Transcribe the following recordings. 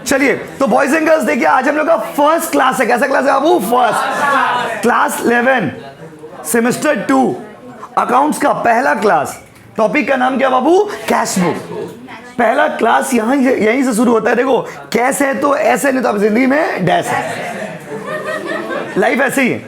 चलिए तो boys and girls देखिए, आज हम लोग का फर्स्ट क्लास है। कैसा क्लास है बाबू? फर्स्ट क्लास 11 सेमेस्टर 2 अकाउंट्स का पहला क्लास। टॉपिक का नाम क्या बाबू? Cash book. पहला क्लास यहीं से शुरू होता है। देखो कैश है तो ऐसे, नहीं तो आप जिंदगी में डैश है, लाइफ ऐसे ही है।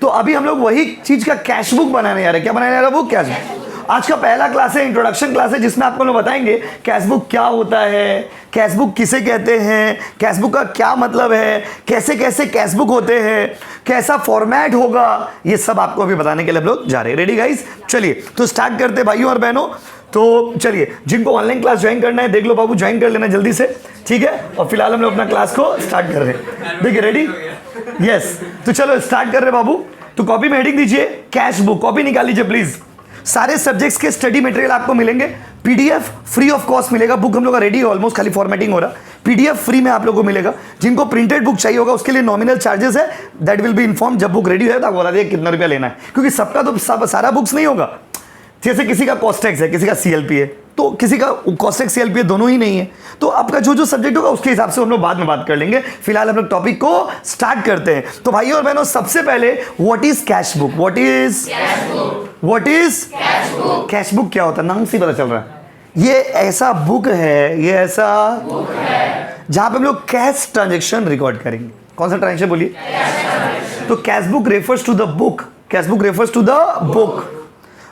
तो अभी हम लोग वही चीज का कैश बुक बनाने जा रहे हैं। क्या बनाने जा रहे हैं बुक? Cash book. आज का पहला क्लास है, इंट्रोडक्शन क्लास है, जिसमें आपको लोग बताएंगे कैश बुक क्या होता है, कैश बुक किसे कहते हैं, कैश बुक का क्या मतलब है, कैसे कैसे कैश बुक होते हैं, कैसा फॉर्मेट होगा, ये सब आपको अभी बताने के लिए हम लोग जा रहे हैं। Ready guys? चलिए तो स्टार्ट करते हैं भाइयों और बहनों। तो चलिए, जिनको ऑनलाइन क्लास ज्वाइन करना है देख लो बाबू, ज्वाइन कर लेना जल्दी से, ठीक है। और फिलहाल हम लोग अपना क्लास को स्टार्ट कर रहे हैं। देखिए रेडी? यस, तो चलो स्टार्ट कर रहे हैं बाबू। तो कॉपी में हेडिंग दीजिए कैश बुक, कॉपी निकाल लीजिए प्लीज। सारे सब्जेक्ट्स के स्टडी मटेरियल आपको मिलेंगे, पीडीएफ फ्री ऑफ कॉस्ट मिलेगा। बुक हम लोग का रेडी है ऑलमोस्ट, खाली फॉर्मेटिंग हो रहा। पीडीएफ फ्री में आप लोगों को मिलेगा। जिनको प्रिंटेड बुक चाहिए होगा उसके लिए नॉमिनल चार्जेस है, दैट विल बी इन्फॉर्म। जब बुक रेडी है तो आपको बता दिया कितना रुपया लेना है, क्योंकि सबका तो सारा बुक्स नहीं होगा। जैसे किसी का कॉस्टेक्स है, किसी का सीएलपी है, तो किसी का कॉस्टेक्स सीएलपी है, दोनों ही नहीं है। तो आपका जो जो सब्जेक्ट होगा उसके हिसाब से हम लोग बाद में बात कर लेंगे। फिलहाल हम लोग टॉपिक को स्टार्ट करते हैं। तो भाइयों और बहनों, सबसे पहले what is cash book? What is cash book? क्या होता है? नाम से पता चल रहा है। ये ऐसा बुक है, ये ऐसा बुक है जहां पे हम लोग कैश ट्रांजेक्शन रिकॉर्ड करेंगे। कौन सा ट्रांजेक्शन बोलिए? तो cash book refers to the book, cash book refers to the book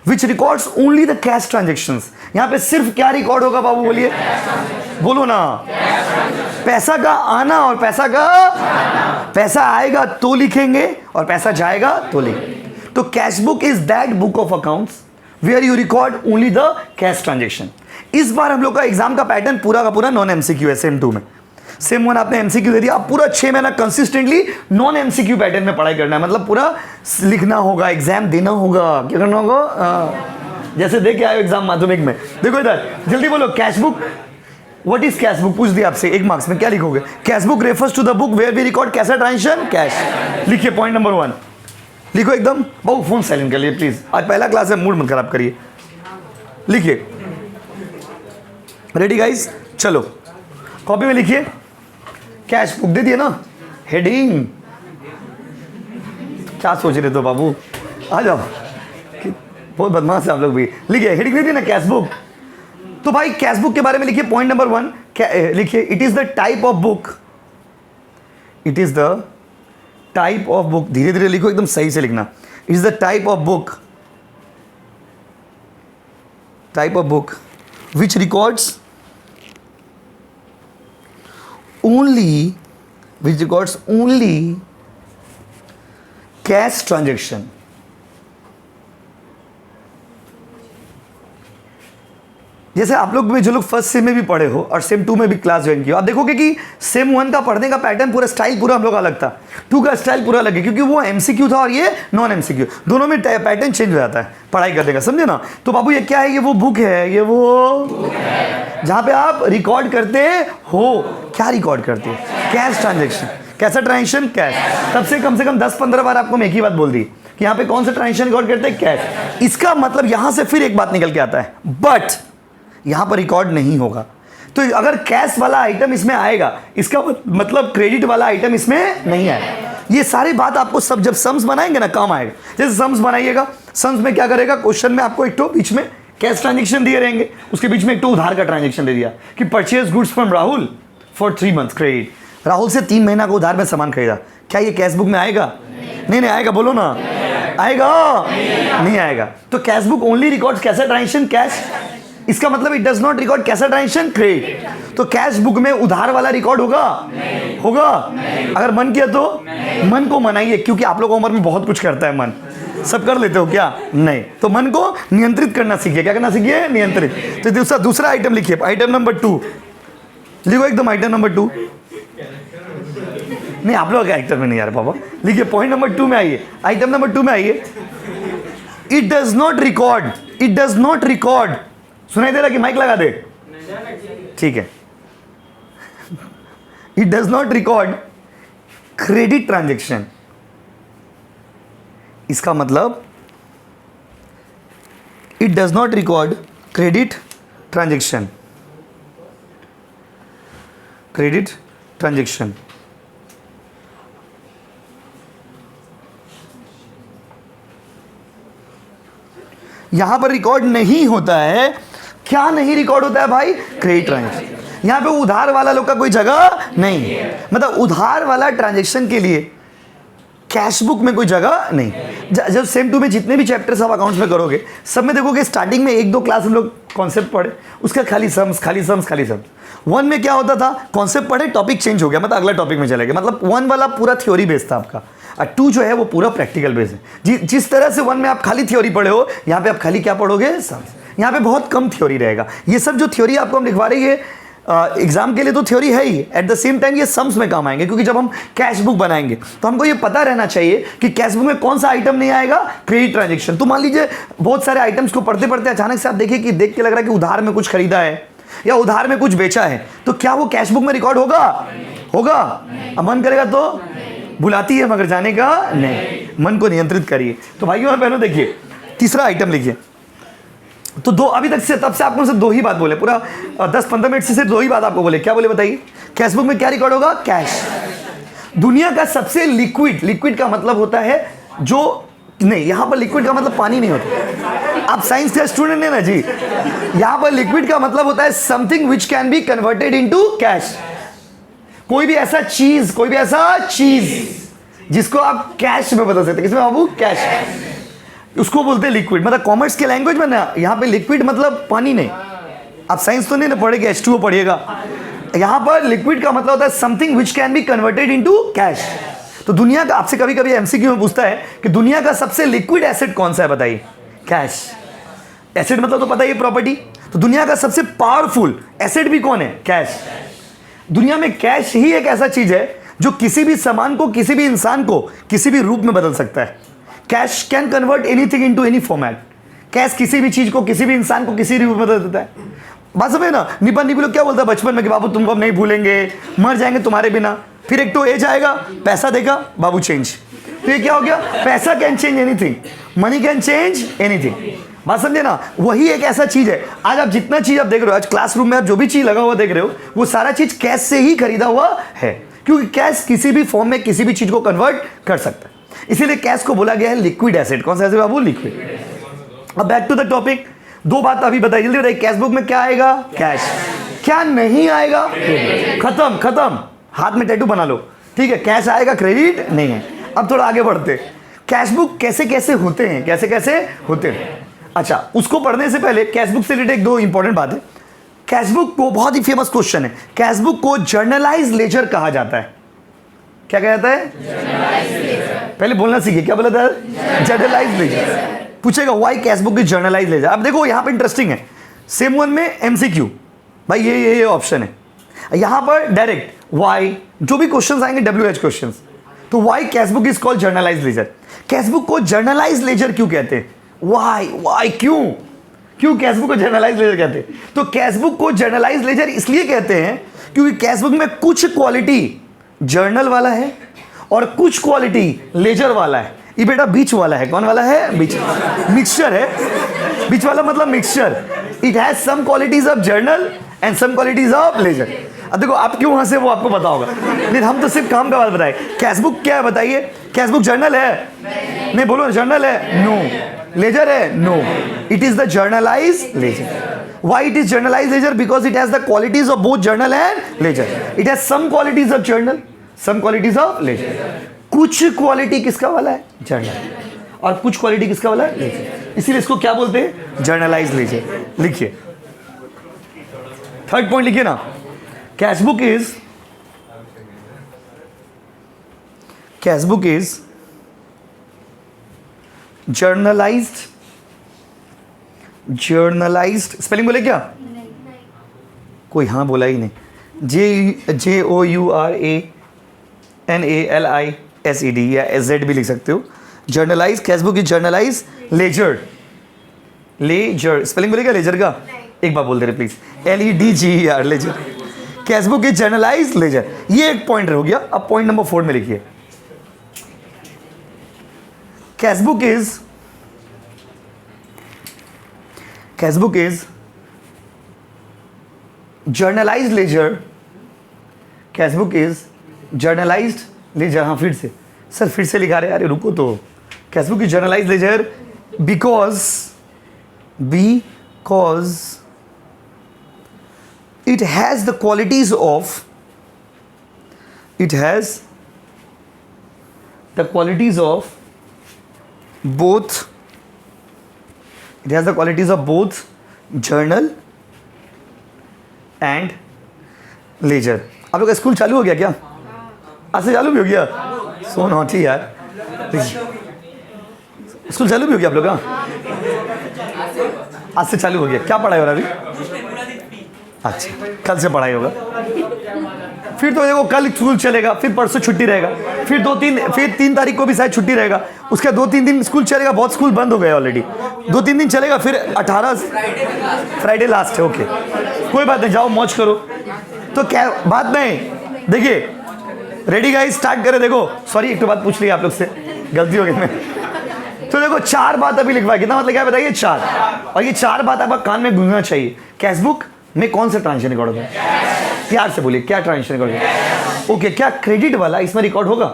which records only the cash transactions। यहां पे सिर्फ क्या रिकॉर्ड होगा बाबू? बोलिए, बोलो ना। पैसा का आना और पैसा का पैसा आएगा तो लिखेंगे और पैसा जाएगा तो लिखेंगे। तो cash book is that book of accounts where you record only the cash transaction. इस बार हम लोग का एग्जाम का पैटर्न पूरा का पूरा नॉन एमसीक्यू है। सेम 2 में सेम 1 आपने एमसीक्यू दे दिया। आप पूरा 6 महीना कंसिस्टेंटली नॉन एमसीक्यू पैटर्न में पढ़ाई करना है। मतलब पूरा लिखना होगा, एग्जाम देना होगा। क्या करना होगा? जैसे दे के आए एग्जाम माध्यमिक में। देखो इधर जल्दी बोलो, cash book. What is cash book? पूछ दिया आपसे 1 मार्क्स में, क्या लिखोगे? Cash book refers to the book where we record cash transaction cash. लिखिए पॉइंट नंबर 1, लिखो एकदम। बहु फोन साइलेंट कर लिए प्लीज, आज पहला क्लास है, मूड मत खराब करिए। लिखिए। Ready guys? चलो कॉपी में लिखिए कैश बुक। दे दिए ना हेडिंग? क्या सोच रहे थे बाबू? आ जाओ, बहुत बदमाश है आप लोग भी। लिखिए हेडिंग दे दिए ना कैश बुक। तो भाई कैश बुक के बारे में लिखिए पॉइंट नंबर 1। लिखिए it is the type of book, it is the type of book. धीरे धीरे लिखो, एकदम सही से लिखना। It is the type of book, type of book which records only cash transaction। जैसे आप लोग भी, जो लोग फर्स्ट सेम में भी पढ़े हो और सेम 2 में भी क्लास ज्वाइन किया, आप देखोगे कि सेम 1 का पढ़ने का पैटर्न, पूरा स्टाइल पूरा हम लोग अलग था। 2 का स्टाइल पूरा अलग है, क्योंकि वो एमसीक्यू था और ये नॉन एमसीक्यू। दोनों में पैटर्न चेंज हो जाता है पढ़ाई करने का, समझे ना? तो बाबू ये क्या है? ये वो बुक है, ये वो बुक है जहां पे आप रिकॉर्ड करते हो। क्या रिकॉर्ड करते हो? Cash transaction. कैसा ट्रांजेक्शन? कैश। तब से कम 10-15 बार आपको मैं एक ही बात बोल दी कि यहाँ पे कौन सा ट्रांजेक्शन रिकॉर्ड करते हैं? कैश। इसका मतलब यहां से फिर एक बात निकल के आता है, बट यहां पर रिकॉर्ड नहीं होगा। तो अगर कैश वाला आइटम इसमें आएगा, इसका मतलब क्रेडिट वाला आइटम इसमें नहीं आएगा। ये सारी बात आपको सब जब सम्स बनाएंगे ना काम आएगा। जैसे सम्स बनाइएगा, सम्स में क्या करेगा? क्वेश्चन में आपको एक तो बीच में कैश ट्रांजेक्शन दिए रहेंगे, उसके बीच में एक तो उधार का ट्रांजेक्शन दे दिया कि purchase goods from Rahul for 3 months credit. Rahul से 3 महीना का उधार में सामान खरीदा। क्या ये कैश बुक में आएगा? नहीं आएगा। बोलो ना, आएगा? नहीं आएगा। तो cash book only records cash transaction cash. इसका मतलब it does not record cash transaction credit. तो कैश बुक में उधार वाला रिकॉर्ड होगा? होगा। अगर मन किया तो मन को मनाइए, क्योंकि आप लोग उम्र में बहुत कुछ करता है मन। सब कर लेते हो क्या? नहीं। तो मन को नियंत्रित करना सीखिए। क्या करना सीखिए? नियंत्रित। तो दूसरा आइटम लिखिए, आइटम नंबर 2 लिखो एकदम। आइटम नंबर 2 नहीं, आप लोग आइटम में नहीं आ रहे पापा। लिखिए पॉइंट नंबर 2 में आइए, आइटम नंबर 2 में आइए। It does not record, it does not record. सुनाई दे रहा कि माइक लगा दे? ठीक है। It does not record credit transaction. इसका मतलब it does not record credit transaction, credit transaction. यहां पर रिकॉर्ड नहीं होता है, क्या नहीं रिकॉर्ड होता है भाई? Credit transaction. यहां पे उधार वाला लोग का कोई जगह नहीं, मतलब उधार वाला ट्रांजेक्शन के लिए कैश बुक में कोई जगह नहीं। जब सेम टू में जितने भी चैप्टर्स आप अकाउंट्स में करोगे सब में देखोगे स्टार्टिंग में 1-2 क्लास हम लोग कॉन्सेप्ट पढ़े, उसका खाली सम्स खाली सम्स खाली सम्स। 1 में क्या होता था, कॉन्सेप्ट पढ़े, टॉपिक चेंज हो गया, मतलब अगला टॉपिक में चले गए, मतलब 1 वाला पूरा थ्योरी बेस्ड था आपका, और 2 जो है वो पूरा प्रैक्टिकल बेस्ड है। जिस तरह से 1 में आप खाली थ्योरी पढ़े हो, यहाँ पे आप खाली क्या पढ़ोगे? सम्स। यहाँ पे बहुत कम थ्योरी रहेगा। ये सब जो थ्योरी आपको हम लिखवा रही है एग्जाम के लिए तो थ्योरी है ही, एट द सेम टाइम ये सम्स में काम आएंगे, क्योंकि जब हम कैश बुक बनाएंगे तो हमको ये पता रहना चाहिए कि कैश बुक में कौन सा आइटम नहीं आएगा? Credit transaction. तो मान लीजिए बहुत सारे आइटम्स को पढ़ते पढ़ते अचानक से आप देखिए कि देख के लग रहा है कि उधार में कुछ खरीदा है या उधार में कुछ बेचा है, तो क्या वो कैश बुक में रिकॉर्ड होगा? होगा? अब मन करेगा तो बुलाती है मगर जाने का नहीं। मन को नियंत्रित करिए। तो भाइयों और बहनों देखिए, तीसरा आइटम लिखिए। तो दो अभी तक से तब से आपको सिर्फ 2 ही बात बोले, पूरा 10-15 मिनट से सिर्फ 2 ही बात आपको बोले। क्या बोले बताइए? कैश बुक में क्या रिकॉर्ड होगा? कैश। दुनिया का सबसे लिक्विड का मतलब होता है जो नहीं, यहां पर लिक्विड का मतलब पानी नहीं होता। आप साइंस का स्टूडेंट है ना जी, यहां पर लिक्विड का मतलब होता है something which can be converted into cash. कोई भी ऐसा चीज जिसको आप कैश में बदल सकते हैं। किसमें बाबू? कैश। उसको बोलते हैं लिक्विड। मतलब कॉमर्स के लैंग्वेज में ना, यहाँ पे लिक्विड मतलब पानी नहीं। आप साइंस तो नहीं ना पढ़ेंगे, H2O पढ़िएगा। यहाँ पर लिक्विड का मतलब होता है something which can be converted into cash. तो दुनिया का, आपसे कभी कभी एमसीक्यू में पूछता है कि दुनिया का सबसे लिक्विड एसेट कौन सा है? बताइए। कैश। एसेट मतलब तो पता ही है, प्रॉपर्टी। तो दुनिया का सबसे पावरफुल एसेट भी कौन है? कैश। दुनिया में कैश ही एक ऐसा चीज है जो किसी भी सामान को, किसी भी इंसान को किसी भी रूप में बदल सकता है। Cash can convert anything into any format. Cash किसी भी चीज को, किसी भी इंसान को किसी रूप में बदल देता है। बात समझे ना? निपा लोग क्या बोलता है बचपन में कि बाबू तुमको हम नहीं भूलेंगे, मर जाएंगे तुम्हारे बिना। फिर एक तो एज आएगा, पैसा देगा, बाबू चेंज। तो ये क्या हो गया? पैसा can change anything, money can change anything. बात समझे ना? वही एक ऐसा चीज है। आज आप जितना चीज आप देख रहे हो, आज क्लासरूम में आप जो भी चीज लगा हुआ देख रहे हो, वो सारा चीज कैश से ही खरीदा हुआ है, क्योंकि कैश किसी भी फॉर्म में किसी भी चीज को कन्वर्ट कर सकता है। इसीलिए कैश को बोला गया है लिक्विड एसेट। कौन सा एसेट बाबू? लिक्विड। अब बैक टू द टॉपिक। 2 बात अभी बताइए, जल्दी बताइए। कैश बुक में क्या आएगा? कैश। क्या नहीं आएगा? खत्म। हाथ में टैटू बना लो, ठीक है? कैश आएगा, क्रेडिट नहीं है। अब थोड़ा आगे बढ़ते। कैश बुक कैसे कैसे होते हैं? अच्छा, उसको पढ़ने से पहले कैश बुक से रिलेटेड 2 इंपॉर्टेंट बात है। कैश बुक को, बहुत ही फेमस क्वेश्चन है, कैश बुक को जर्नलाइज लेजर कहा जाता है। क्या कहा जाता है? पहले बोलना सीखिए। क्या बोला था? Journalise ledger. पूछेगा why cash book is journalise ledger. अब देखो यहां पे इंटरेस्टिंग है, सेम 1 में एमसीक्यू, भाई ये ऑप्शन है। यहां पर डायरेक्ट व्हाई, जो भी क्वेश्चंस आएंगे WH क्वेश्चंस, तो why cash book is called journalise ledger. Cash book को जर्नलाइज लेजर क्यों कहते हैं? व्हाई क्यों कैश बुक को जर्नलाइज लेजर कहते हैं? तो कैश बुक को जर्नलाइज लेजर इसलिए कहते हैं क्योंकि कैश बुक में कुछ क्वालिटी जर्नल वाला है और कुछ क्वालिटी लेजर वाला है। ये बेटा बीच वाला है। कौन वाला है? बीच। मिक्सचर है। बीच वाला मतलब mixture. It has some qualities of journal and some qualities of ledger. अब देखो आप क्यों हंसे वो आपको पता होगा, लेकिन हम तो सिर्फ काम का बात बताए। कैश बुक क्या है बताइए? कैश बुक जर्नल है? नहीं बोलो, जर्नल है? नो। लेजर है? No. It is the journalise ledger. Why it is journalized ledger? Because it has the qualities of both journal and ledger. It has some qualities of journal, some qualities of ledger. कुछ quality किसका वाला है? Journal. और कुछ quality किसका वाला है? Laser. इसीलिए इसको क्या बोलते हैं? Journalise ledger. लिखिए, 3rd पॉइंट लिखिए ना। Cash book is journalised. Spelling बोले क्या? कोई हाँ बोला ही नहीं। JOURANALISED या SZ भी लिख सकते हो। Journalise, cash book is journalise ledger. Spelling बोले क्या लेजर का? एक बार बोल दे रहे please. LEDGER ledger. Cash book is journalise ledger. ये एक पॉइंट हो गया। अब पॉइंट नंबर 4 में लिखिए। Cash book is journalise ledger cash book is journalised ledger. हाँ फिर से सर, फिर से लिखा रहे यार, रुको तो। Cash book is journalised ledger because it has the qualities of both journal and ledger। आप लोग का स्कूल चालू हो गया क्या? आज से चालू भी हो गया? सो नॉटी यार, स्कूल चालू भी हो गया आप लोग का? आज से चालू हो गया। क्या पढ़ाई हो रहा है अभी? अच्छा, कल से पढ़ाई होगा। फिर तो देखो कल स्कूल चलेगा, फिर परसों छुट्टी रहेगा, फिर 3 तारीख को भी शायद छुट्टी रहेगा, उसके 2-3 दिन स्कूल चलेगा। बहुत स्कूल बंद हो गए ऑलरेडी। 2-3 दिन चलेगा, फिर 18 फ्राइडे लास्ट है। ओके, कोई बात नहीं, जाओ मौज करो। तो क्या बात नहीं, देखिए रेडी गाइस, स्टार्ट करें। देखो सॉरी, एक तो बात पूछ ली आप लोग से, गलती हो गई मैं। तो देखो 4 बात अभी लिखवा, कितना मतलब क्या बताइए? 4। और ये 4 बात आपका कान में गूंजना चाहिए। कैशबुक में कौन सा ट्रांजेक्शन रिकॉर्ड होगा? प्यार से बोलिए, क्या ट्रांजेक्शन रिकॉर्ड होगा? ओके, क्या क्रेडिट वाला इसमें रिकॉर्ड होगा?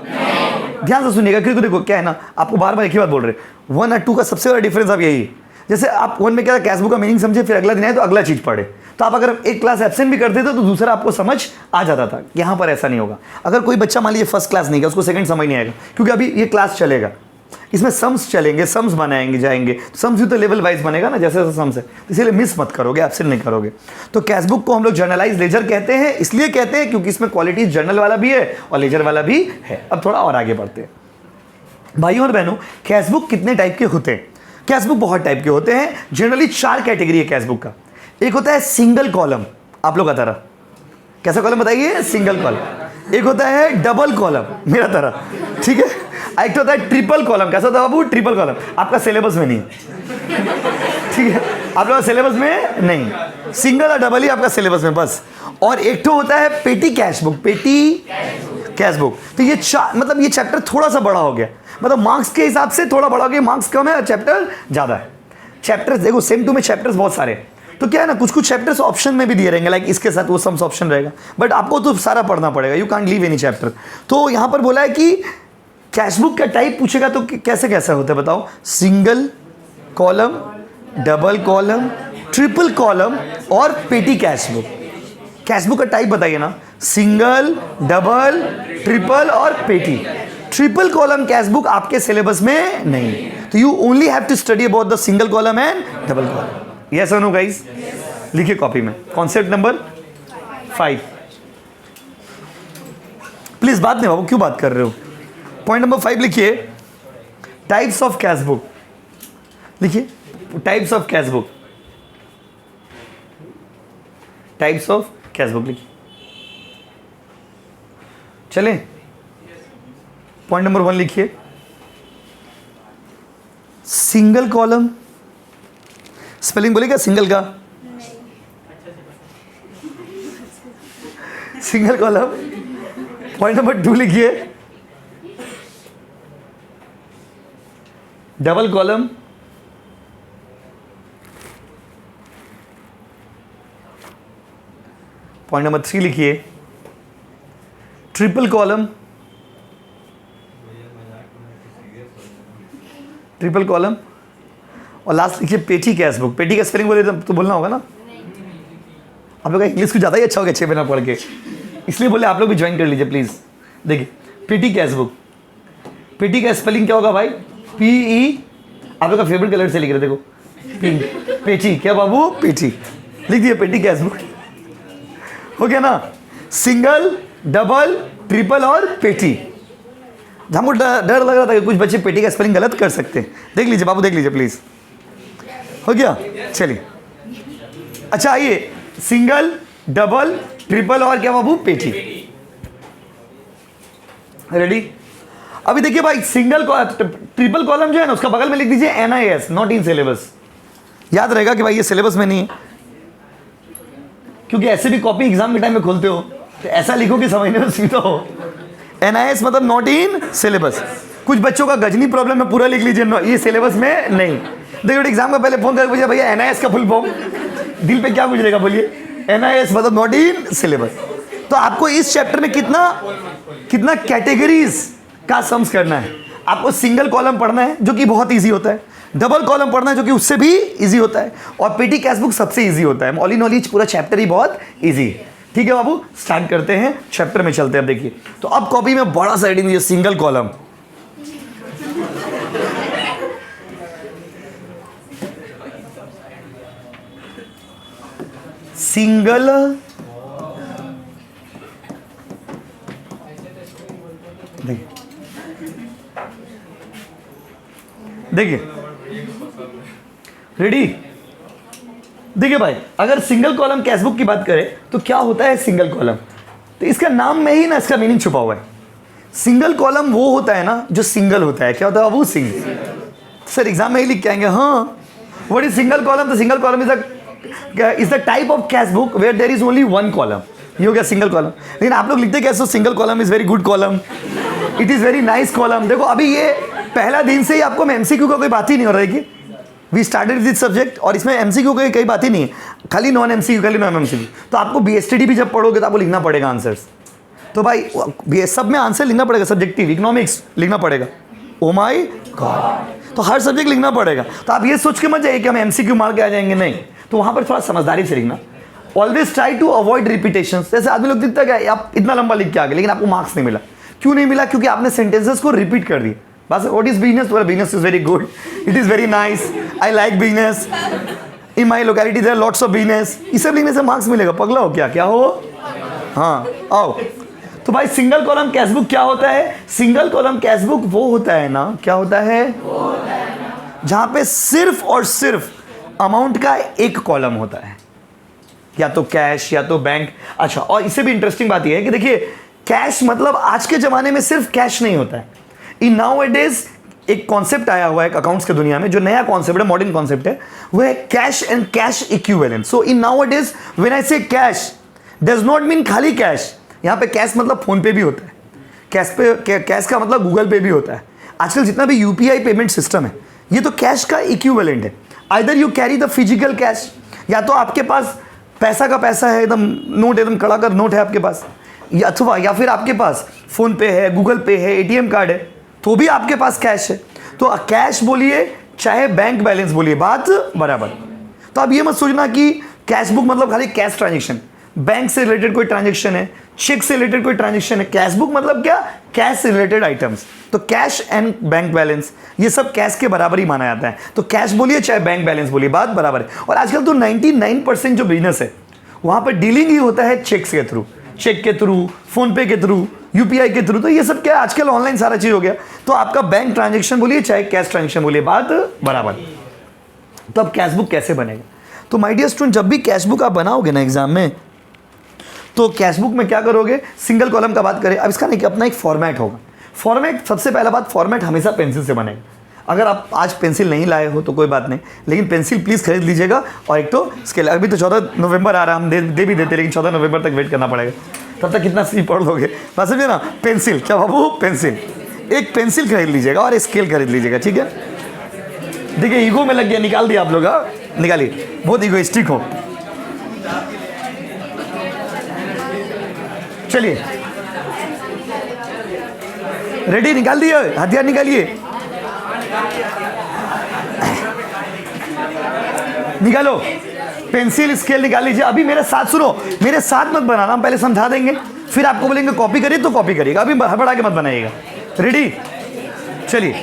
ध्यान से सुनिएगा, क्योंकि देखो क्या है ना, आपको बार बार एक ही बात बोल रहे, 1 और 2 का सबसे बड़ा डिफरेंस अब यही। जैसे आप 1 में क्या कैशबुक का मीनिंग समझे, फिर अगला दिन आए तो अगला चीज पढ़े। तो आप अगर एक क्लास एब्सेंट भी करते थे तो दूसरा आपको समझ आ जाता था। यहाँ पर ऐसा नहीं होगा। अगर कोई बच्चा मान लीजिए फर्स्ट क्लास नहीं गया, उसको सेकंड समझ नहीं आएगा, क्योंकि अभी ये क्लास चलेगा, इसमें सम्स चलेंगे, सम्स बनाएंगे जाएंगे। सम्स भी तो लेवल वाइज बनेगा ना, जैसे जैसे सम्स है। इसीलिए मिस मत करोगे, एब्सेंट नहीं करोगे। तो कैशबुक को हम लोग जर्नलाइज लेजर कहते हैं, इसलिए कहते हैं क्योंकि इसमें क्वालिटी जर्नल वाला भी है और लेजर वाला भी है। अब थोड़ा और आगे बढ़ते हैं भाइयों और बहनों। कैशबुक कितने टाइप के होते हैं? कैशबुक बहुत टाइप के होते हैं। जनरली 4 कैटेगरी है कैशबुक का। एक होता है सिंगल कॉलम, आप लोग का तरह। कैसा कॉलम बताइए? Single column. एक होता है डबल कॉलम, मेरा तरह, ठीक है। एक होता है ट्रिपल कॉलम। कैसा होता है बाबू? Triple column. आपका सिलेबस में नहीं, ठीक है, आप लोग का सिलेबस में नहीं। सिंगल और डबल ही आपका सिलेबस में बस। और एक तो होता है पेटी कैशबुक, पेटी कैशबुक। तो ये मतलब ये चैप्टर थोड़ा सा बड़ा हो गया, मतलब मार्क्स के हिसाब से थोड़ा बड़ा हो गया। मार्क्स कम है और चैप्टर ज़्यादा है। चैप्टर्स देखो सेम टू में चैप्टर्स बहुत सारे, तो क्या है ना, कुछ चैप्टर्स ऑप्शन में भी दिए रहेंगे, लाइक इसके साथ वो सम्स ऑप्शन रहेगा, बट आपको तो सारा पढ़ना पड़ेगा। You can't leave any chapter. तो यहाँ पर बोला है कि कैशबुक का टाइप पूछेगा तो कैसे कैसा होता है बताओ? Single column, double column, triple column और पेटी कैशबुक। कैशबुक का टाइप बताइए ना, सिंगल, डबल, ट्रिपल और पेटी। ट्रिपल कॉलम कैशबुक आपके सिलेबस में नहीं, तो you only have to study about the single column and double column. Yes और नो गाइस? लिखिए कॉपी में। Concept number 5। प्लीज बात नहीं बाबू, क्यों बात कर रहे हो? पॉइंट नंबर 5 लिखिए, टाइप्स ऑफ कैशबुक। लिखिए types of cashbook, types of cashbook लिखिए। चले पॉइंट नंबर 1 लिखिए, सिंगल कॉलम। स्पेलिंग बोलेगा सिंगल का? Single column. पॉइंट नंबर 2 लिखिए, डबल कॉलम। पॉइंट नंबर 3 लिखिए, ट्रिपल कॉलम। Triple column. और लास्ट लिखिए पेटी कैशबुक। पेटी का स्पेलिंग बोले तो बोलना होगा ना। आप लोग का इंग्लिश कुछ ज़्यादा ही अच्छा हो गया 6 महीना पढ़ के, इसलिए बोले आप लोग भी ज्वाइन कर लीजिए प्लीज़। देखिए पेटी कैशबुक, पेटी का स्पेलिंग क्या होगा भाई? PE। आप लोग का फेवरेट कलर से लिख रहे, देखो पिंक। पेटी क्या बाबू? पेटी लिख दिए, पेटी कैशबुक हो गया ना। सिंगल, डबल, ट्रिपल और पेटी। हमको डर लग रहा था कि कुछ बच्चे पेटी का स्पेलिंग गलत कर सकते हैं। देख लीजिए बाबू, देख लीजिए प्लीज। हो गया? चलिए अच्छा आइए, सिंगल, डबल, ट्रिपल और क्या बाबू? पेटी। रेडी? अभी देखिए भाई, सिंगल ट्रिपल कॉलम जो है ना, उसका बगल में लिख दीजिए NIS, नॉट इन सिलेबस। याद रहेगा कि भाई ये सिलेबस में नहीं है, क्योंकि ऐसे भी कॉपी एग्जाम के टाइम में खोलते हो तो ऐसा लिखो कि समझने में सीधा हो। NIS मतलब नॉट इन सिलेबस। कुछ बच्चों का गजनी प्रॉब्लम है, पूरा लिख लीजिए ये सिलेबस में नहीं। देखो एग्जाम का पहले फोन करके पूछा भैया NIS का फुल फॉर्म, दिल पे क्या गुजरेगा बोलिए? NIS मतलब नॉट इन सिलेबस। तो आपको इस चैप्टर में कितना कैटेगरीज का सम्स करना है। आपको सिंगल कॉलम पढ़ना है जो कि बहुत इजी होता है, डबल कॉलम पढ़ना है जो कि उससे भी इजी होता है, और पेटी कैश बुक सबसे इजी होता है। ऑल इन ऑल पूरा चैप्टर ही बहुत इजी है। ठीक है बाबू, स्टार्ट करते हैं, चैप्टर में चलते हैं। अब देखिए, तो अब कॉपी में बड़ा सा हेडिंग दिया, सिंगल कॉलम। सिंगल देखिए, रेडी? देखिए भाई, अगर सिंगल कॉलम कैश बुक की बात करें तो क्या होता है सिंगल कॉलम? तो इसका नाम में ही ना इसका मीनिंग छुपा हुआ है। सिंगल कॉलम वो होता है ना जो सिंगल होता है। क्या होता है वो सिंगल? सर एग्जाम में ही लिख के आएंगे, हाँ व्हाट इज सिंगल कॉलम? तो single column is the type of cash book where there is only one column. ये हो गया सिंगल कॉलम। लेकिन आप लोग लिखते कैसे? Single column is very good column, it is very nice column. देखो अभी ये पहला दिन से ही आपको एमसीक्यू का कोई बात ही नहीं हो रहा है कि वी स्टार्टेड दिस सब्जेक्ट, और इसमें एमसीक्यू की कई बात ही नहीं है, खाली नॉन एमसीक्यू, खाली नॉन एमसीक्यू। तो आपको बीएसटीडी भी जब पढ़ोगे तो आपको लिखना पड़ेगा आंसर्स। तो भाई सब में आंसर लिखना पड़ेगा, सब्जेक्टिव, इकोनॉमिक्स लिखना पड़ेगा, ओ माय गॉड, तो हर सब्जेक्ट लिखना पड़ेगा। तो आप ये सोच के मत जाइए कि हम एमसीक्यू मार के आ जाएंगे, नहीं। तो वहाँ पर थोड़ा समझदारी से लिखना। Always try to avoid repetition. जैसे आदमी लोग दिखता क्या, आप इतना लंबा लिख के आ गए लेकिन आपको मार्क्स नहीं मिला। क्यों नहीं मिला? क्योंकि आपने सेंटेंसेस को रिपीट कर दिए। बस what is business? Business is very good, it is very nice, I like business, in my locality there lots of business. ये सब लिखने से मार्क्स मिलेगा? पगला हो क्या हो? हाँ आओ। तो भाई सिंगल कॉलम कैश बुक क्या होता है? सिंगल कॉलम कैश बुक वो होता है ना, क्या होता है? जहां पे सिर्फ और सिर्फ अमाउंट का एक कॉलम होता है, या तो कैश या तो बैंक। अच्छा, और इससे भी इंटरेस्टिंग बात यह है कि देखिए, कैश मतलब आज के जमाने में सिर्फ कैश नहीं होता है। इन नाउ डेज एक कॉन्सेप्ट आया हुआ है अकाउंट्स की दुनिया में, जो नया कॉन्सेप्ट है, मॉडर्न कॉन्सेप्ट है, वो है cash and cash equivalent. So in now days when I से कैश डज नॉट मीन खाली कैश। यहाँ पे कैश मतलब फोन पे भी होता है, कैश का मतलब गूगल पे भी होता है। आजकल जितना भी यूपीआई पेमेंट सिस्टम है, ये तो कैश का इक्विवेलेंट है। Either you carry the physical cash, या तो आपके पास पैसा का पैसा है, एकदम नोट, एकदम कड़ा कर नोट है आपके पास, अथवा या फिर आपके पास फोन पे है, गूगल पे है, एटीएम कार्ड है, तो भी आपके पास कैश है। तो कैश बोलिए चाहे बैंक बैलेंस बोलिए, बात बराबर। तो अब ये मत सोचना कि कैश बुक मतलब खाली कैश ट्रांजेक्शन, बैंक से रिलेटेड कोई ट्रांजेक्शन है, चेक से रिलेटेड कोई ट्रांजेक्शन है। कैश बुक मतलब क्या? कैश से रिलेटेड आइटम्स। तो कैश एंड बैंक बैलेंस ये सब कैश के बराबर ही माना जाता है। तो कैश बोलिए चाहे बैंक बैलेंस बोलिए, बात बराबर है। और आजकल तो 99% जो बिजनेस है वहां पर डीलिंग ही होता है चेक्स के थ्रू, चेक के थ्रू, फोन पे के थ्रू, यूपीआई के थ्रू। तो ये सब क्या है, आजकल ऑनलाइन सारा चीज हो गया। तो आपका बैंक ट्रांजेक्शन बोलिए चाहे कैश ट्रांजेक्शन बोलिए, बात बराबर। तो अब कैश बुक कैसे बनेगा? तो माय डियर स्टूडेंट, जब भी कैश बुक आप बनाओगे ना एग्जाम में, तो कैश बुक में क्या करोगे? सिंगल कॉलम का बात करें। अब इसका नहीं कि अपना एक फॉर्मेट होगा। फॉर्मेट, सबसे पहला बात, फॉर्मेट हमेशा पेंसिल से बनेगा। अगर आप आज पेंसिल नहीं लाए हो तो कोई बात नहीं, लेकिन पेंसिल प्लीज़ खरीद लीजिएगा। और एक तो स्केल, अभी तो 14 नवंबर आ रहा है, हम दे भी देते, लेकिन 14 नवंबर तक वेट करना पड़ेगा। तब तक कितना सी पढ़ लोगे? बस समझे ना? पेंसिल, क्या बाबू? पेंसिल, एक पेंसिल खरीद लीजिएगा और स्केल खरीद लीजिएगा, ठीक है? देखिए ईगो में लग गया, निकाल दिया आप लोग, निकालिए, बहुत ईगोइस्टिक हो। चलिए रेडी, निकाल दिए हथियार, निकालिए, निकालो पेंसिल स्केल निकाल लीजिए। अभी मेरे साथ सुनो, मेरे साथ मत बनाना, हम पहले समझा देंगे, फिर आपको बोलेंगे कॉपी करिए तो कॉपी करिएगा, अभी हड़बड़ा के मत बनाइएगा। रेडी? चलिए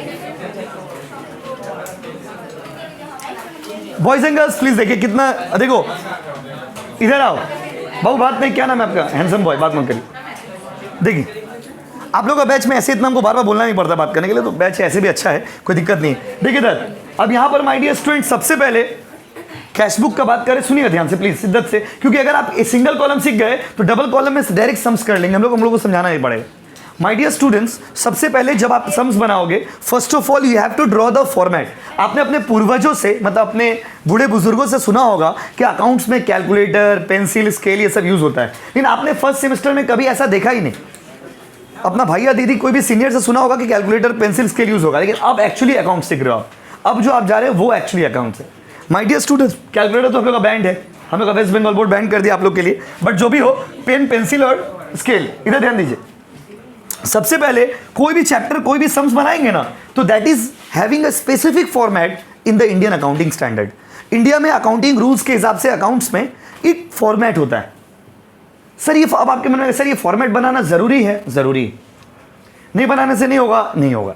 बॉयज एंड गर्ल्स प्लीज देखिए कितना, देखो इधर आओ बाबू, बात नहीं, क्या नाम है आपका? हैंडसम बॉय, बात मत करिए। देखिए आप लोग का बैच में ऐसे इतना हमको बार बार बोलना नहीं पड़ता बात करने के लिए, तो बैच ऐसे भी अच्छा है, कोई दिक्कत नहीं। देखिए इधर, अब यहाँ पर माय डियर स्टूडेंट, सबसे पहले कैश बुक का बात करें, सुनिए ध्यान से प्लीज, शिद्दत से, क्योंकि अगर आप सिंगल कॉलम सीख गए तो डबल कॉलम में डायरेक्ट सम्स कर लेंगे हम लोग को समझाना नहीं पड़ेगा। माय डियर स्टूडेंट्स, सबसे पहले जब आप सम्स बनाओगे, first of all you have to draw the format. आपने अपने पूर्वजों से, मतलब अपने बूढ़े बुजुर्गों से सुना होगा कि अकाउंट्स में कैलकुलेटर, पेंसिल, स्केल ये सब यूज होता है, लेकिन आपने फर्स्ट सेमेस्टर में कभी ऐसा देखा ही नहीं। अपना भैया दीदी कोई भी सीनियर से सुना होगा कि कैलकुलेटर, पेंसिल, स्केल यूज होगा, लेकिन अब एक्चुअली अकाउंट सीख रहे हो आप। अब जो आप जा रहे हो वो एक्चुअली अकाउंट्स है। माय डियर स्टूडेंट्स, कैलकुलेटर तो हम लोग का बैंड है, हम लोग का वेस्ट बंगाल बोर्ड बैन कर दिया आप लोग के लिए, बट जो भी हो, पेन पेंसिल और स्केल इधर ध्यान दीजिए। सबसे पहले कोई भी चैप्टर कोई भी सम्स बनाएंगे ना, तो that is having a specific format in the Indian accounting standard. India में अकाउंटिंग रूल्स के हिसाब से अकाउंट्स में एक फॉर्मेट होता है। सर ये अब आपके मन में सर ये फॉर्मेट बनाना जरूरी है, जरूरी नहीं, बनाने से नहीं होगा, नहीं होगा।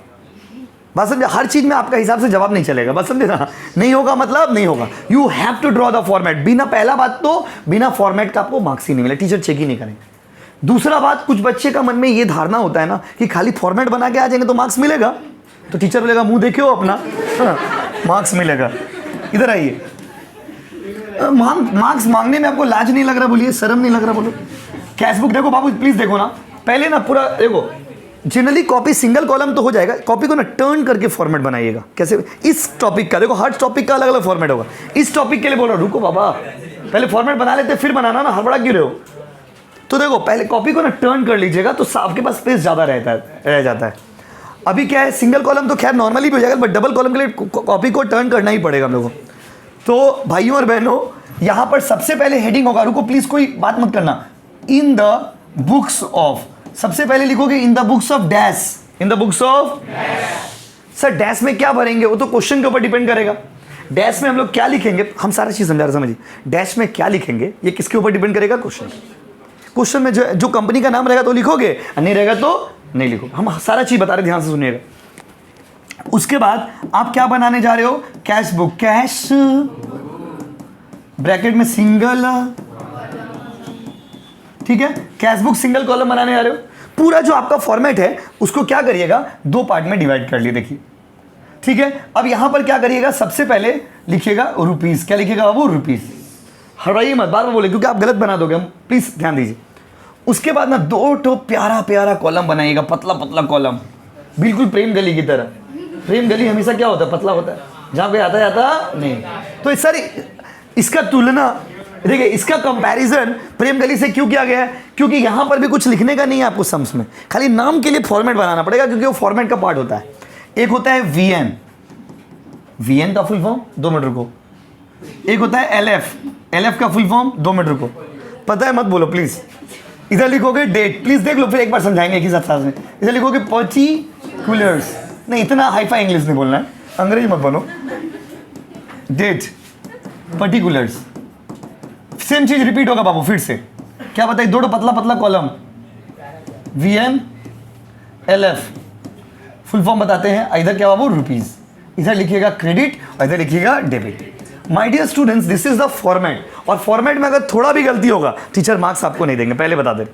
बस समझे, हर चीज में आपका हिसाब से जवाब नहीं चलेगा, बस समझे ना, नहीं होगा मतलब नहीं होगा। You have to draw the format. बिना, पहला बात तो बिना फॉर्मेट का आपको मार्क्स ही नहीं मिले, टीचर चेक ही नहीं करेंगे। दूसरा बात, कुछ बच्चे का मन में ये धारणा होता है ना कि खाली फॉर्मेट बना के आ जाएंगे तो मार्क्स मिलेगा, तो टीचर बोलेगा मुंह देखियो अपना, मार्क्स मिलेगा। इधर आइए, मार्क्स मांगने में आपको लाज नहीं लग रहा? बोलिए, शर्म नहीं लग रहा? बोलो। कैश बुक देखो बाबू, प्लीज देखो ना, पहले ना पूरा देखो। जनरली कॉपी सिंगल कॉलम तो हो जाएगा, कॉपी को ना टर्न करके फॉर्मेट बनाइएगा। कैसे? इस टॉपिक का देखो, हर टॉपिक का अलग अलग फॉर्मेट होगा। इस टॉपिक के लिए बोल रहा हूं, रुको बाबा, पहले फॉर्मेट बना लेते फिर बनाना ना, हड़बड़ा क्यों रहे हो? तो देखो पहले कॉपी को ना टर्न कर लीजिएगा तो आपके पास स्पेस ज्यादा रह जाता है। अभी क्या है, सिंगल कॉलम तो खैर नॉर्मली भी हो जाएगा, बट डबल कॉलम के लिए कॉपी को टर्न करना ही पड़ेगा हम लोगों को। तो भाइयों और बहनों, यहां पर सबसे पहले हेडिंग होगा, रुको प्लीज कोई बात मत करना, इन द बुक्स ऑफ। सबसे पहले लिखोगे in the books of dash, in the books of. Sir dash में क्या भरेंगे, वो तो क्वेश्चन के ऊपर डिपेंड करेगा। डैश में हम लोग क्या लिखेंगे, हम सारा चीज समझा रहे, समझिए। डैश में क्या लिखेंगे ये किसके ऊपर डिपेंड करेगा? क्वेश्चन में जो कंपनी का नाम रहेगा तो लिखोगे, नहीं रहेगा तो नहीं लिखो। हम सारा चीज बता रहे, ध्यान से सुनिएगा। उसके बाद आप क्या बनाने जा रहे हो? कैश बुक, कैश ब्रैकेट में सिंगल, ठीक है, कैश बुक सिंगल कॉलम बनाने जा रहे हो। पूरा जो आपका फॉर्मेट है उसको क्या करिएगा, दो पार्ट में डिवाइड कर लिए, देखिए, ठीक है। अब यहां पर क्या करिएगा, सबसे पहले लिखिएगा रुपीस। क्या लिखिएगा बाबू? रुपीस। हड़बड़ाइए मत, बार बार बोले क्योंकि आप गलत बना दोगे, हम प्लीज ध्यान दीजिए। उसके बाद ना दो ठो प्यारा प्यारा कॉलम बनाइएगा, पतला पतला कॉलम, बिल्कुल प्रेम गली की तरह। प्रेम गली हमेशा क्या होता है, पतला होता है, जहां पे आता जाता नहीं। तो सर इसका तुलना देखिए, इसका कंपैरिजन प्रेम गली से क्यों किया गया है? क्योंकि यहां पर भी कुछ लिखने का नहीं है आपको सम्स में, खाली नाम के लिए फॉर्मेट बनाना पड़ेगा, क्योंकि वो फॉर्मेट का पार्ट होता है। एक होता है वीएन, वीएन का फुल फॉर्म, 2 मिनट रुको। एक होता है एलएफ, एलएफ का फुल फॉर्म, 2 मिनट रुको। पता है मत बोलो प्लीज। इधर लिखोगे डेट, प्लीज देख लो, फिर एक बार समझाएंगे एक ही साथ में। इधर लिखोगे पर्टिकुलर्स, नहीं इतना हाईफाई इंग्लिश नहीं बोलना है, अंग्रेजी मत बोलो। डेट, पर्टिकुलर्स, सेम चीज रिपीट होगा बाबू फिर से। क्या बताइए, दो पतला पतला column, VN LF, full form बताते हैं। इधर क्या बाबू? रुपीज। इधर लिखिएगा क्रेडिट और इधर लिखिएगा debit. My dear students, this is the format. और फॉर्मेट में अगर थोड़ा भी गलती होगा टीचर मार्क्स आपको नहीं देंगे, पहले बता दे।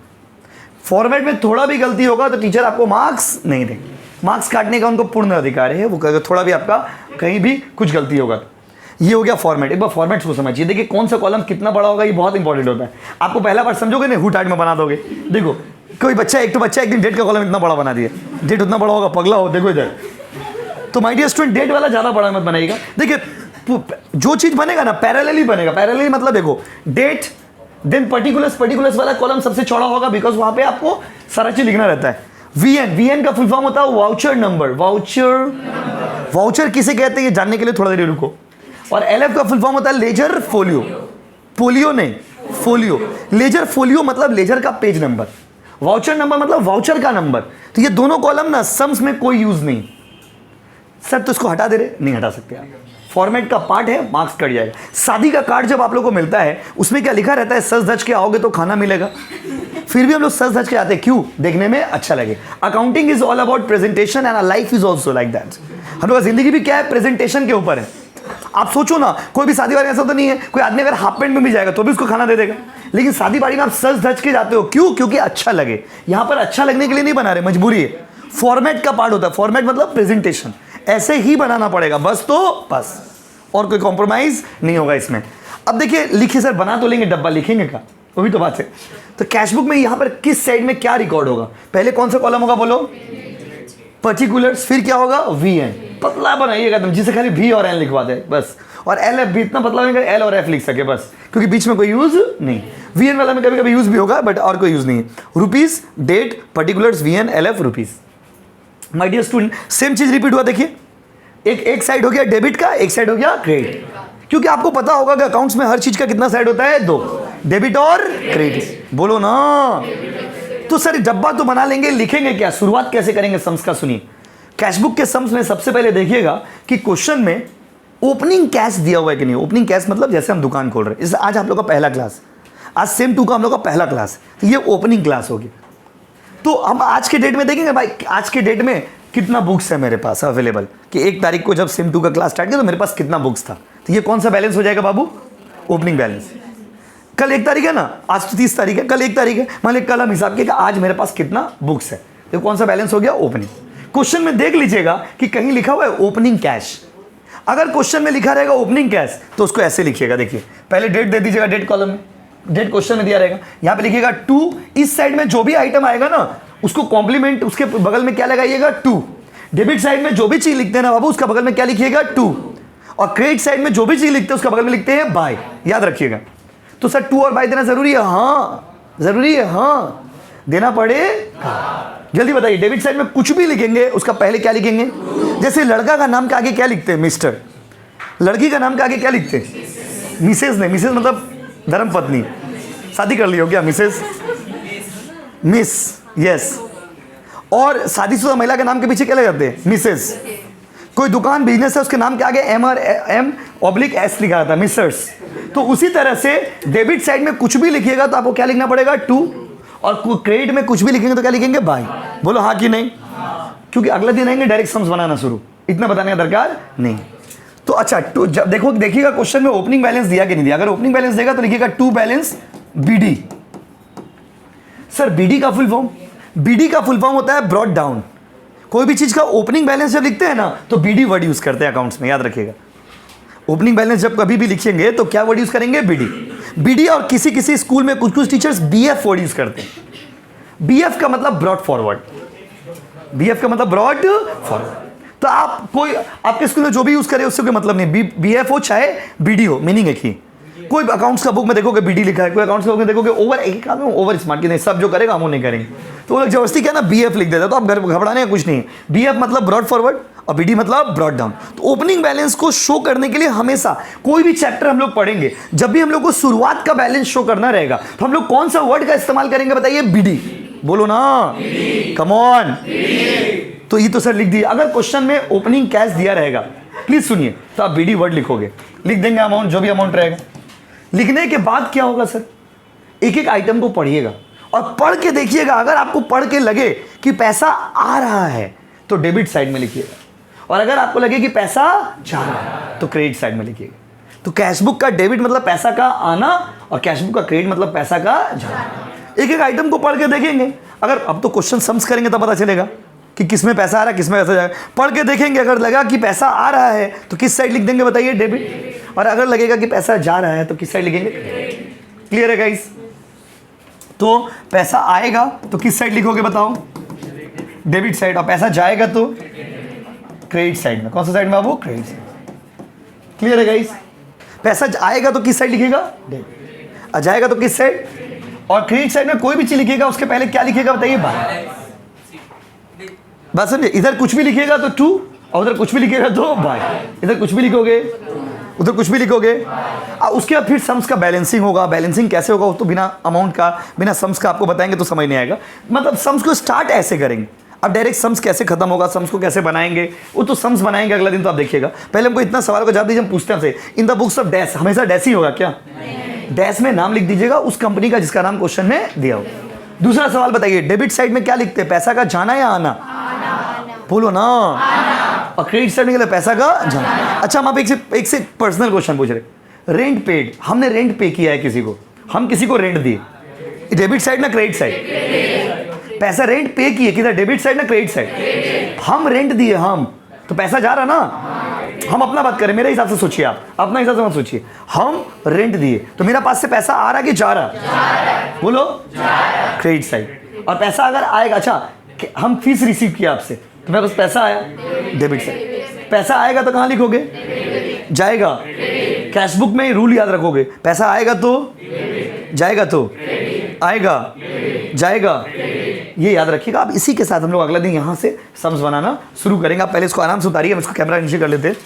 फॉर्मेट में थोड़ा भी गलती होगा तो टीचर आपको मार्क्स नहीं देंगे। मार्क्स काटने का उनको पूर्ण अधिकार है, वो अगर थोड़ा भी आपका कहीं भी कुछ गलती होगा। ये हो गया फॉर्मेट। एक बार फॉर्मेट को समझिए, देखिए कौन सा कॉलम कितना बड़ा होगा, ये बहुत इंपॉर्टेंट होता है। आपको पहला बार समझोगे नहीं, हुट हाट में बना दोगे। देखो कोई बच्चा, एक तो बच्चा एक दिन डेट का कॉलम इतना बड़ा बना दिया, डेट उतना बड़ा होगा, पगला हो। देखो इधर, तो माय डियर स्टूडेंट, डेट वाला ज्यादा बड़ा मत बनाइएगा। देखिए जो चीज बनेगा ना पैरेलली बनेगा। पैरेलली मतलब देखो, डेट देन पर्टिकुलर्स, पर्टिकुलर्स वाला कॉलम सबसे चौड़ा होगा, बिकॉज वहां पे आपको सारा चीज लिखना रहता है। वीएन, वीएन का फुल फॉर्म होता है वाउचर नंबर। वाउचर, वाउचर किसे कहते हैं ये जानने के लिए थोड़ा देर रुको। और एलएफ का फुल फॉर्म होता है लेजर फोलियो। पोलियो नहीं, फोलियो। लेजर फोलियो मतलब लेजर का पेज नंबर, वाउचर नंबर मतलब वाउचर का नंबर। तो ये दोनों कॉलम ना सम्स में कोई यूज नहीं। सर तो इसको हटा दे रहे, नहीं हटा सकते आप, फॉर्मेट का पार्ट है, मार्क्स कट जाएगा। शादी का कार्ड जब आप लोग को मिलता है उसमें क्या लिखा रहता है, सज धज के आओगे तो खाना मिलेगा। फिर भी हम लोग सज धज के आते हैं, क्यों? देखने में अच्छा लगे। Accounting is all about presentation and life is also like that. हम लोग का जिंदगी भी क्या है, प्रेजेंटेशन के ऊपर है। आप सोचो ना, कोई भी शादी वादी ऐसा तो नहीं है, कोई आदमी अगर हाफ पैंट में भी जाएगा तो भी उसको खाना दे देगा, लेकिन शादी पार्टी में आप सज धज के जाते हो, क्यों? क्योंकि अच्छा लगे। यहां पर अच्छा लगने के लिए नहीं बना रहे, मजबूरी है। फॉर्मेट का पार्ट होता है, फॉर्मेट मतलब प्रेजेंटेशन, ऐसे ही बनाना पड़ेगा बस, तो बस, और कोई कॉम्प्रोमाइज नहीं होगा इसमें। अब देखिए, लिखिए सर, बना तो लेंगे, डब्बा लिखेंगे का, वो भी तो बात है। तो कैश बुक में यहां पर किस साइड में क्या रिकॉर्ड होगा? पहले कौन सा कॉलम होगा बोलो? पर्टिकुलर्स। फिर क्या होगा? वीएन। पतला बनाइएगा तुम, जिसे खाली वी और एन लिखवा दे बस। और एल एफ भी इतना पतला बनेगा, एल और एफ लिख सके बस, क्योंकि बीच में कोई यूज नहीं। वीएन वाला में कभी कभी यूज भी होगा, बट और कोई यूज नहीं है। Rupees, date, particulars, VN, L F, rupees. My dear student, same चीज रिपीट हुआ। देखिए, एक साइड हो गया डेबिट का, एक साइड हो गया क्रेडिट। क्योंकि आपको पता होगा कि अकाउंट्स में हर चीज का कितना साइड होता है, 2, डेबिट और क्रेडिट। बोलो ना। तो सर डब्बा तो बना लेंगे, लिखेंगे क्या, शुरुआत कैसे करेंगे सम्स का? सुनिए, कैशबुक के सम्स में सबसे पहले देखिएगा कि क्वेश्चन में ओपनिंग कैश दिया हुआ है कि नहीं। ओपनिंग कैश मतलब जैसे हम दुकान खोल रहे हैं, जैसे आज आप लोग का पहला क्लास, आज सेम 2 का हम लोग का पहला क्लास, तो ये ओपनिंग क्लास होगी। तो हम आज के डेट में देखेंगे भाई, आज के डेट में कितना बुक्स है मेरे पास अवेलेबल, कि 1 तारीख को जब सेम 2 का क्लास स्टार्ट किया तो मेरे पास कितना बुक्स था। तो ये कौन सा बैलेंस हो जाएगा बाबू? Opening balance. कल 1 तारीख है ना, आज तो 30 तारीख है, कल 1 तारीख है, मान लीजिए कल हम हिसाब किया आज मेरे पास कितना बुक्स है, तो कौन सा बैलेंस हो गया? ओपनिंग। क्वेश्चन में देख लीजिएगा कि कहीं लिखा हुआ है ओपनिंग कैश। अगर क्वेश्चन में लिखा रहेगा ओपनिंग कैश तो उसको ऐसे लिखिएगा, देखिए पहले डेट दे दीजिएगा, डेट कॉलम में, डेट क्वेश्चन में दिया रहेगा, यहाँ पे लिखिएगा 2, इस साइड में जो भी आइटम आएगा ना उसको कॉम्प्लीमेंट, उसके बगल में क्या लगाइएगा? 2। डेबिट साइड में जो भी चीज लिखते हैं ना बाबू, उसका बगल में क्या लिखिएगा? 2। और क्रेडिट साइड में जो भी चीज लिखते हैं उसका बगल में लिखते हैं बाय, याद रखिएगा। तो सर 2 और बाय देना जरूरी है? हाँ जरूरी है, हाँ देना पड़ेगा। जल्दी बताइए, डेबिट साइड में कुछ भी लिखेंगे उसका पहले क्या लिखेंगे? जैसे लड़का का नाम के आगे क्या लिखते हैं? मिस्टर। लड़की का नाम के आगे क्या लिखते हैं? मिसेस। नहीं, मिसेस मतलब धर्म पत्नी, शादी कर ली हो क्या? Mrs, miss, yes. और शादीशुदा महिला के नाम के पीछे क्या लगाते हैं? मिसेस। कोई दुकान बिजनेस है उसके नाम के आगे M/S लिखा था, मिस्टर्स। तो उसी तरह से डेबिट साइड में कुछ भी लिखिएगा तो आपको क्या लिखना पड़ेगा? 2। और क्रेडिट में कुछ भी लिखेंगे तो क्या लिखेंगे? बाय। बोलो हाँ कि नहीं? क्योंकि अगले दिन आएंगे डायरेक्ट सम्स बनाना शुरू, इतना बताने का दरकार नहीं। तो अच्छा, तो जब देखिएगा क्वेश्चन में ओपनिंग बैलेंस दिया कि नहीं दिया। अगर ओपनिंग बैलेंस देगा तो लिखिएगा 2 बैलेंस BD। सर BD का फुल फॉर्म? BD का फुल फॉर्म होता है ब्रॉट डाउन। कोई भी चीज का ओपनिंग बैलेंस जब लिखते हैं ना तो BD वर्ड यूज करते हैं अकाउंट्स में, याद रखिएगा। ओपनिंग बैलेंस जब कभी भी लिखेंगे तो क्या वर्ड यूज करेंगे? BD। और किसी स्कूल में कुछ टीचर्स BF वर्ड यूज करते हैं। BF का मतलब ब्रॉड फॉरवर्ड। BF का मतलब ब्रॉड फॉरवर्ड। तो आप कोई आपके स्कूल में जो भी यूज करे उससे कोई मतलब नहीं, BF हो चाहे BD हो, मीनिंग एक ही। कोई अकाउंट्स का बुक में देखोगे BD लिखा है, कोई अकाउंट्स का बुक में देखोगे ओवर स्मार्ट की नहीं, सब जो करेगा हम वो नहीं करेंगे। तो वो लोग जबरदस्ती क्या ना BF लिख देता है, तो आप घबराने का कुछ नहीं है। BF मतलब ब्रॉड फॉरवर्ड और BD मतलब ब्रॉड डाउन। तो ओपनिंग बैलेंस को शो करने के लिए हमेशा कोई भी चैप्टर हम लोग पढ़ेंगे, जब भी हम लोग को शुरुआत का बैलेंस शो करना रहेगा तो हम लोग कौन सा वर्ड का इस्तेमाल करेंगे बताइए? BD। बोलो ना, कम ऑन। तो ये तो सर लिख दिए। अगर क्वेश्चन में ओपनिंग कैश दिया रहेगा, प्लीज सुनिए, तो आप BD वर्ड लिखोगे, लिख देंगे अमाउंट, जो भी अमाउंट रहेगा। लिखने के बाद क्या होगा सर? एक एक आइटम को पढ़िएगा और पढ़ के देखिएगा। अगर आपको पढ़ के लगे कि पैसा आ रहा है तो डेबिट साइड में लिखिएगा, और अगर आपको लगे कि पैसा जा रहा है तो क्रेडिट साइड में लिखिएगा। तो कैशबुक का डेबिट मतलब पैसा का आना और कैशबुक का क्रेडिट मतलब पैसा का जाना। एक एक आइटम को पढ़ के देखेंगे। अगर अब तो क्वेश्चन सम्स करेंगे तब पता चलेगा कि किस में पैसा आ रहा है, किस में पैसा जाएगा। पढ़ के देखेंगे, अगर लगा कि पैसा आ रहा है तो किस साइड लिख देंगे बताइए? डेबिट। और अगर लगेगा कि पैसा जा रहा है तो किस साइड लिखेंगे? क्लियर है गाइस? तो पैसा आएगा तो किस साइड लिखोगे बताओ? Debit side. और पैसा जाएगा तो क्रेडिट साइड में। कौन सा साइड में बाबू? Credit side. क्लियर है गाइस? पैसा आएगा तो किस साइड लिखेगा? डेबिट। और जाएगा तो किस साइड? और क्रेडिट साइड में कोई भी चीज लिखिएगा उसके पहले क्या लिखिएगा बताइए? बाय। बस समझे? इधर कुछ भी लिखिएगा तो 2 और उधर कुछ भी लिखिएगा तो बाय। इधर कुछ भी लिखोगे, उधर कुछ भी लिखोगे। उसके बाद फिर सम्स का बैलेंसिंग होगा। बैलेंसिंग कैसे होगा वो तो बिना अमाउंट का, बिना सम्स का आपको बताएंगे तो समझ नहीं आएगा। मतलब सम्स को स्टार्ट ऐसे करेंगे। अब डायरेक्ट सम्स कैसे खत्म होगा, सम्स को कैसे बनाएंगे, वो तो सम्स बनाएंगे अगला दिन, तो आप देखिएगा। पहले हमको इतना सवाल का जवाब दीजिए, हम पूछते हैं हमसे in the books of dash, हमेशा डैश ही होगा क्या? डैश में नाम लिख दीजिएगा उस कंपनी का जिसका नाम क्वेश्चन में दिया हो। दूसरा सवाल बताइए, डेबिट साइड में क्या लिखते हैं? पैसा का जाना या आना? बोलो ना। और क्रेडिट साइड में क्या? पैसा का जाना। अच्छा, हम आप एक से पर्सनल क्वेश्चन पूछ रहे। रेंट पेड, हमने रेंट पे किया है किसी को, हम किसी को रेंट दिए, डेबिट साइड ना क्रेडिट साइड? पैसा रेंट पे किए किधर? डेबिट साइड ना क्रेडिट साइड? हम रेंट दिए, हम तो पैसा जा रहा ना। हम अपना बात करें, मेरे हिसाब से सोचिए, आप अपना हिसाब से मत सोचिए। हम रेंट दिए तो मेरा पास से पैसा आ रहा कि जा रहा? बोलो क्रेडिट साइड। और पैसा अगर आएगा, अच्छा हम फीस रिसीव किया आपसे तो मेरे पास पैसा आया, डेबिट साइड। पैसा आएगा तो कहाँ लिखोगे? जाएगा। कैशबुक में रूल याद रखोगे, पैसा आएगा तो जाएगा, तो आएगा जाएगा, ये याद रखिएगा। अब इसी के साथ हम लोग अगला दिन यहाँ से सम्स बनाना शुरू करेंगे। आप पहले इसको आराम से उतारिए, हम इसको कैमरा नीचे कर लेते हैं।